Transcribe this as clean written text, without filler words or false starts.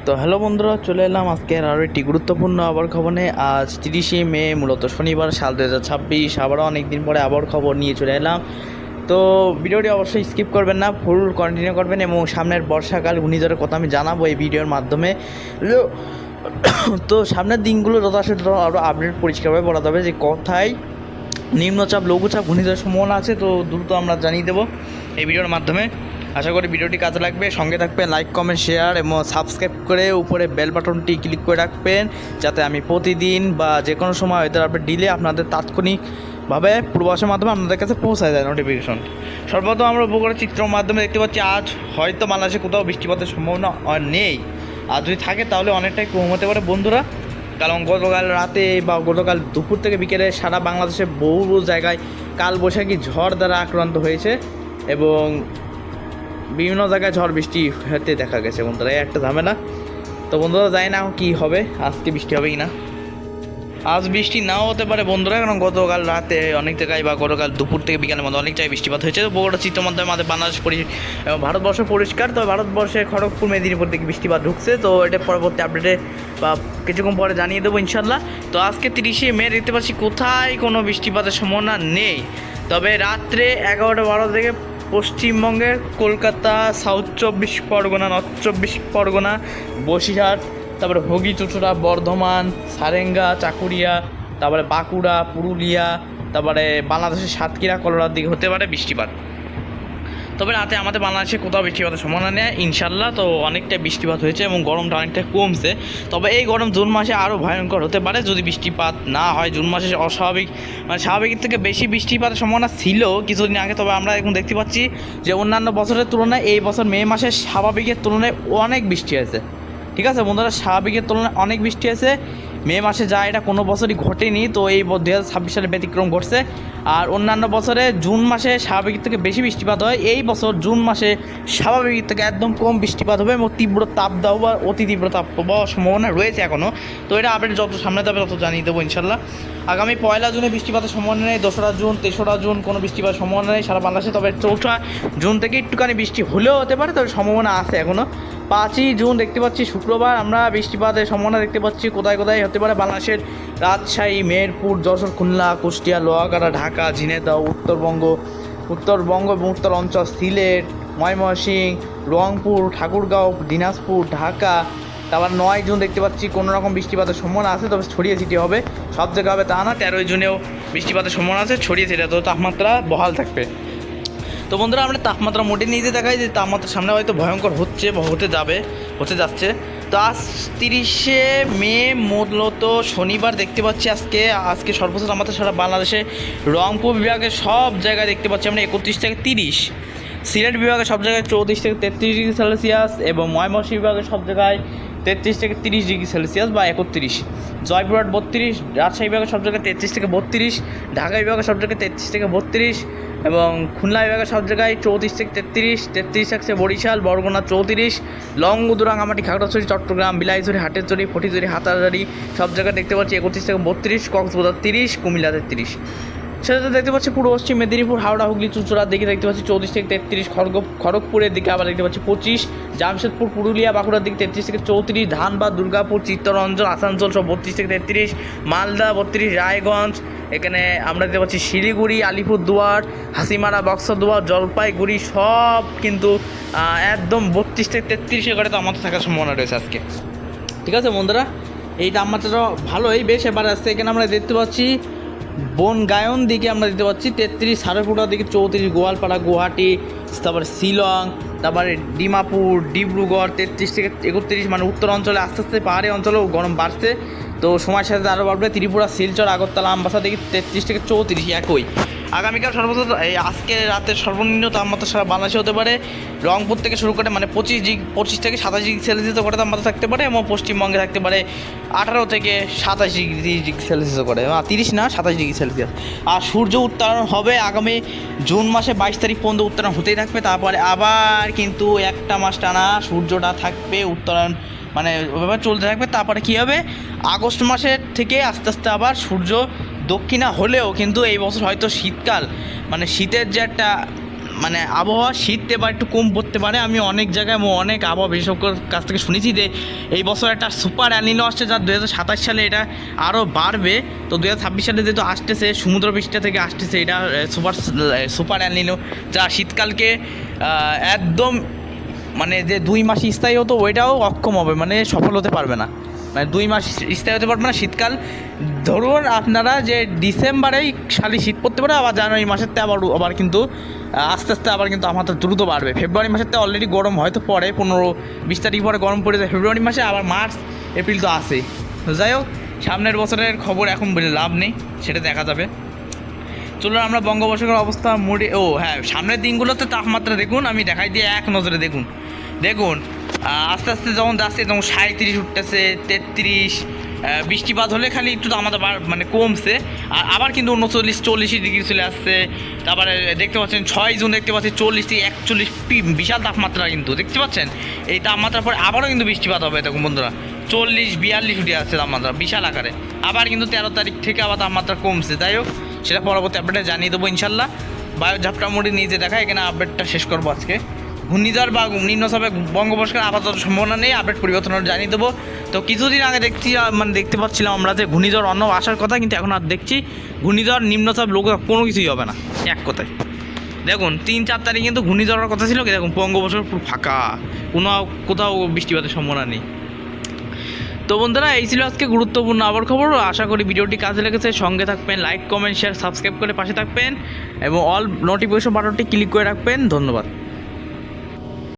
তো হ্যালো বন্ধুরা, চলে এলাম আজকের আরও একটি গুরুত্বপূর্ণ আবহাওয়ার খবর নিয়ে। আজ 30শে মে, মূলত শনিবার, সাল 2026। আবারও অনেকদিন পরে আবহাওয়ার খবর নিয়ে চলে এলাম। তো ভিডিওটি অবশ্যই স্কিপ করবেন না, ফুল কন্টিনিউ করবেন এবং সামনের বর্ষাকাল ঘূর্ণিঝড়ের কথা আমি জানাবো এই ভিডিওর মাধ্যমে। তো সামনের দিনগুলো যথাযথ আরও আপডেট পরিষ্কারভাবে বলা যাবে যে কোথায় নিম্নচাপ, লঘুচাপ, ঘূর্ণিঝড়ের সম্ভাবনা আছে। তো দ্রুত আমরা জানিয়ে দেবো এই ভিডিওর মাধ্যমে। আশা করি ভিডিওটি কাজে লাগবে। সঙ্গে থাকবেন, লাইক, কমেন্ট, শেয়ার এবং সাবস্ক্রাইব করে উপরে বেল বাটনটি ক্লিক করে রাখবেন, যাতে আমি প্রতিদিন বা যে কোনো সময় ওয়েদার আপডেট দিলে আপনাদের তাৎক্ষণিকভাবে পূর্বাভাসের মাধ্যমে আপনাদের কাছে পৌঁছায় যায় নোটিফিকেশন। সর্বপ্রথম আমরা উপকূলের চিত্রের মাধ্যমে দেখতে পাচ্ছি আজ হয়তো বাংলাদেশে কোথাও বৃষ্টিপাতের সম্ভাবনা নেই। আর যদি থাকে তাহলে অনেকটাই কম হতে পারে বন্ধুরা, কারণ গতকাল রাতে বা গতকাল দুপুর থেকে বিকেলে সারা বাংলাদেশে বহু জায়গায় কালবৈশাখী ঝড় দ্বারা আক্রান্ত হয়েছে এবং বিভিন্ন জায়গায় ঝড় বৃষ্টি হতে দেখা গেছে বন্ধুরা। এই একটা ঝামেলা। তো বন্ধুরা, জানি না কী হবে, আজকে বৃষ্টি হবে কি না। আজ বৃষ্টি নাও হতে পারে বন্ধুরা, কারণ গতকাল রাতে অনেক জায়গায় বা গতকাল দুপুর থেকে বিকালের মধ্যে অনেক জায়গায় বৃষ্টিপাত হয়েছে। তো বগুড়া চিত্র মাধ্যমে আমাদের বাংলাদেশ এবং ভারতবর্ষ পরিষ্কার। তবে ভারতবর্ষে খড়গপুর, মেদিনীপুর থেকে বৃষ্টিপাত ঢুকছে। তো এটা পরবর্তী আপডেটে বা কিছুক্ষণ পরে জানিয়ে দেবো ইনশাল্লাহ। তো আজকে 30শে মে দেখতে পাচ্ছি কোথায় কোনো বৃষ্টিপাতের সম্ভাবনা নেই। তবে রাত্রে 11টা-12 থেকে পশ্চিমবঙ্গের কলকাতা, সাউথ 24 পরগনা, নর্থ 24 পরগনা, বসিরহাট, তারপরে হুগলি, চুঁচুড়া, বর্ধমান, সারেঙ্গা, চাকুরিয়া, তারপরে বাঁকুড়া, পুরুলিয়া, তারপরে বাংলাদেশের সাতক্ষীরা, কলোরার দিকে হতে পারে বৃষ্টিপাত। তবে রাতে আমাদের বাংলাদেশে কোথাও বৃষ্টিপাতের সম্ভাবনা নেই ইনশাল্লাহ। তো অনেকটা বৃষ্টিপাত হয়েছে এবং গরমটা অনেকটা কমছে। তবে এই গরম জুন মাসে আরও ভয়ঙ্কর হতে পারে যদি বৃষ্টিপাত না হয়। জুন মাসে অস্বাভাবিক, মানে স্বাভাবিকের থেকে বেশি বৃষ্টিপাতের সম্ভাবনা ছিল কিছুদিন আগে। তবে আমরা এখন দেখতে পাচ্ছি যে অন্যান্য বছরের তুলনায় এই বছর মে মাসে স্বাভাবিকের তুলনায় অনেক বৃষ্টি হয়েছে। ঠিক আছে বন্ধুরা, স্বাভাবিকের তুলনায় অনেক বৃষ্টি হয়েছে মে মাসে, যা এটা কোনো বছরই ঘটেনি। তো এই 2026 সালে ব্যতিক্রম ঘটছে। আর অন্যান্য বছরে জুন মাসে স্বাভাবিকের থেকে বেশি বৃষ্টিপাত হয়, এই বছর জুন মাসে স্বাভাবিকের থেকে একদম কম বৃষ্টিপাত হবে এবং তীব্র তাপদাহ বা অতি তীব্র তাপপ্রবাহ সম্ভাবনা রয়েছে এখনও। তো এটা আপডেট যত সামনে যাবে তত জানিয়ে দেবো ইনশাল্লাহ। আগামী 1লা জুনে বৃষ্টিপাতের সম্ভাবনা নেই, 2রা জুন, 3রা জুন কোনো বৃষ্টিপাতের সম্ভাবনা নেই সারা বাংলাদেশে। তবে 4ঠা জুন থেকে একটুখানি বৃষ্টি হলেও হতে পারে, তবে সম্ভাবনা আছে এখনও। 5ই জুন দেখতে পাচ্ছি শুক্রবার আমরা বৃষ্টিপাতের সম্ভাবনা দেখতে পাচ্ছি। কোথায় কোথায় হতে পারে বাংলাদেশের রাজশাহী, মেহেরপুর, যশোর, খুলনা, কুষ্টিয়া, লোহাগাড়া, ঢাকা, ঝিনাইদহ, উত্তরবঙ্গ এবং উত্তর অঞ্চল, সিলেট, ময়মনসিংহ, রংপুর, ঠাকুরগাঁও, দিনাজপুর, ঢাকা। তারপর 9 জুন দেখতে পাচ্ছি কোনো রকম বৃষ্টিপাতের সম্ভাবনা আছে, তবে ছড়িয়ে ছিটিয়ে হবে, সব জায়গায় হবে তা না। 13ই জুনেও বৃষ্টিপাতের সম্ভাবনা আছে, ছড়িয়ে ছিটিয়ে, তো তাপমাত্রা বহাল থাকবে। তো বন্ধুরা, আমরা তাপমাত্রা মোটে নিতে দেখাই যে তাপমাত্রা সামনে হয়তো ভয়ঙ্কর হচ্ছে বা হতে যাচ্ছে। তো আজ 30শে মে, মূলত শনিবার দেখতে পাচ্ছি আজকে সর্বোচ্চ তাপমাত্রা সারা বাংলাদেশে রংপুর বিভাগের সব জায়গায় দেখতে পাচ্ছি আমরা 31 থেকে 30। সিলেট বিভাগের সব জায়গায় 34 থেকে 33 ডিগ্রি সেলসিয়াস এবং ময়মনসিংহ বিভাগের সব জায়গায় 33 থেকে 30 ডিগ্রি সেলসিয়াস বা 31। জয়পুরহাট 32, রাজশাহী বিভাগের সব জায়গায় 33 থেকে 32, ঢাকা বিভাগের সব জায়গায় 33 থেকে 32 এবং খুলনা বিভাগের সব জায়গায় 34 থেকে 33 থাকছে বরিশাল, বরগুনা 34, লংগদু, রাঙামাটি, খাগড়াছড়ি, চট্টগ্রাম, বিলাইছড়ি, হাটেরচড়ি, ফটিকছড়ি, হাটহাজারী সব জায়গায় দেখতে পাচ্ছি 31 থেকে 32, কক্সবাজার 30, কুমিল্লাতে 30। সেটা দেখতে পাচ্ছি পূর্ব পশ্চিম মেদিনীপুর, হাওড়া, হুগলি, চুঁচুড়ার দিকে দেখতে পাচ্ছি 34 থেকে 33, খড়গপুরের দিকে আবার দেখতে পাচ্ছি 25, জামশেদপুর, পুরুলিয়া, বাঁকুড়ার দিকে 33 থেকে 34, ধানবাদ, দুর্গাপুর, চিত্তরঞ্জন, আসানসোল সব 32 থেকে 33, মালদা 32, রায়গঞ্জ, এখানে আমরা দেখতে পাচ্ছি শিলিগুড়ি, আলিপুরদুয়ার, হাসিমারা, বক্সদুয়ার, জলপাইগুড়ি সব কিন্তু একদম 32 থেকে 33 করে তাপমাত্রা থাকার সম্ভাবনা রয়েছে আজকে। ঠিক আছে বন্ধুরা, এই তাপমাত্রাটা ভালোই বেশ এবার আসছে। এখানে আমরা দেখতে পাচ্ছি বনগায়ন দিকে আমরা দেখতে পাচ্ছি 33, সারেপুরার দিকে 34, গোয়ালপাড়া, গুয়াহাটি, তারপরে শিলং, তারপরে ডিমাপুর, ডিব্রুগড় 33 থেকে 31, মানে উত্তর অঞ্চলে আস্তে আস্তে পাহাড়ি অঞ্চলেও গরম বাড়ছে। তো সময়ের সাথে আরও বাড়বে। ত্রিপুরা, শিলচর, আগরতলা, আমবাসা দিকে 33 থেকে 34 একই। আগামীকাল সর্বোচ্চ আজকে রাতের সর্বনিম্ন তাপমাত্রা সারা বাংলাদেশে হতে পারে রংপুর থেকে শুরু করে, মানে 25 থেকে 27 ডিগ্রি সেলসিয়াস করে তাপমাত্রা থাকতে পারে এবং পশ্চিমবঙ্গে থাকতে পারে 18 থেকে 27 ডিগ্রি সেলসিয়াস করে, 30 না 27 ডিগ্রি সেলসিয়াস। আর সূর্য উত্তরণ হবে আগামী জুন মাসে 22 তারিখ পর্যন্ত উত্তরণ হতেই থাকবে। তারপরে আবার কিন্তু একটা মাস টানা সূর্যটা থাকবে উত্তরণ, মানে ওইভাবে চলতে থাকবে। তারপরে কী হবে, আগস্ট মাসের থেকে আস্তে আস্তে আবার সূর্য দক্ষিণা হলেও কিন্তু এই বছর হয়তো শীতকাল, মানে শীতের যে একটা মানে আবহাওয়া শীত এবার একটু কম পড়তে পারে। আমি অনেক জায়গায় অনেক আবহাওয়া বিশেষজ্ঞর কাছ থেকে শুনেছি যে এই বছর একটা সুপার অ্যালিনো আসছে, যা 2027 সালে এটা আরও বাড়বে। তো 2026 সালে যেহেতু আসতেছে সমুদ্র পৃষ্ঠ থেকে আসতেছে, এটা সুপার অ্যালিনো, যা শীতকালকে একদম মানে যে 2 মাস স্থায়ী হতো ওইটাও অক্ষম হবে, মানে সফল হতে পারবে না, মানে 2 মাস স্থায়ী হতে পারবে না শীতকাল। ধরুন আপনারা যে ডিসেম্বরেই খালি শীত পড়তে পারে, আবার জানুয়ারি মাসের থেকে আবার কিন্তু আস্তে আস্তে আবার কিন্তু আমাদের দ্রুত বাড়বে। ফেব্রুয়ারি মাসের থেকে অলরেডি গরম হয়তো পরে 15-20 তারিখ পরে গরম পড়ে যায় ফেব্রুয়ারি মাসে, আবার মার্চ এপ্রিল তো আসেই। তো যাই হোক, সামনের বছরের খবর এখন বলে লাভ নেই, সেটা দেখা যাবে। চলুন আমরা বঙ্গোপসাগর অবস্থা মোড়ে, হ্যাঁ, সামনের দিনগুলোতে তাপমাত্রা দেখুন, আমি দেখাই দিয়ে এক নজরে দেখুন আস্তে আস্তে যখন যাচ্ছে তখন 37 উঠতেছে, 33, বৃষ্টিপাত হলে খালি একটু আমাদের মানে কমছে, আর আবার কিন্তু 39-40 ডিগ্রি চলে আসছে। তারপরে দেখতে পাচ্ছেন 6 জুন দেখতে পাচ্ছি 40-41, বিশাল তাপমাত্রা কিন্তু দেখতে পাচ্ছেন। এই তাপমাত্রার পরে আবারও কিন্তু বৃষ্টিপাত হবে দেখুন বন্ধুরা, 40-42 উঠে আসছে তাপমাত্রা বিশাল আকারে। আবার কিন্তু 13 তারিখ থেকে আবার তাপমাত্রা কমছে। যাই হোক, সেটা পরবর্তী আপডেটে জানিয়ে দেবো ইনশাল্লাহ। বায়োঝাপটা মোড়ে নিজে দেখা, এখানে আপডেটটা শেষ করবো আজকে। ঘূর্ণিঝড় বা নিম্নচাপে বঙ্গোপসাগরে আপাতত সম্ভাবনা নেই, আপডেট পরিবর্তন জানিয়ে দেবো। তো কিছুদিন আগে দেখতে পাচ্ছিলাম আমরা যে ঘূর্ণিঝড় অন্য আসার কথা, কিন্তু এখন আর দেখছি ঘূর্ণিঝড় নিম্নচাপ কোনো কিছুই হবে না, এক কথায়। দেখুন 3-4 তারিখ কিন্তু ঘূর্ণিঝড়ের কথা ছিল, দেখুন বঙ্গোপসাগর পুরো ফাঁকা, কোথাও বৃষ্টিপাতের সম্ভাবনা নেই। তো বন্ধুরা, এই ছিল আজকে গুরুত্বপূর্ণ আবহাওয়ার খবর। আশা করি ভিডিওটি কাজে লেগেছে। সঙ্গে থাকবেন, লাইক, কমেন্ট, শেয়ার, সাবস্ক্রাইব করে পাশে থাকবেন এবং অল নোটিফিকেশন বাটনটি ক্লিক করে রাখবেন। ধন্যবাদ।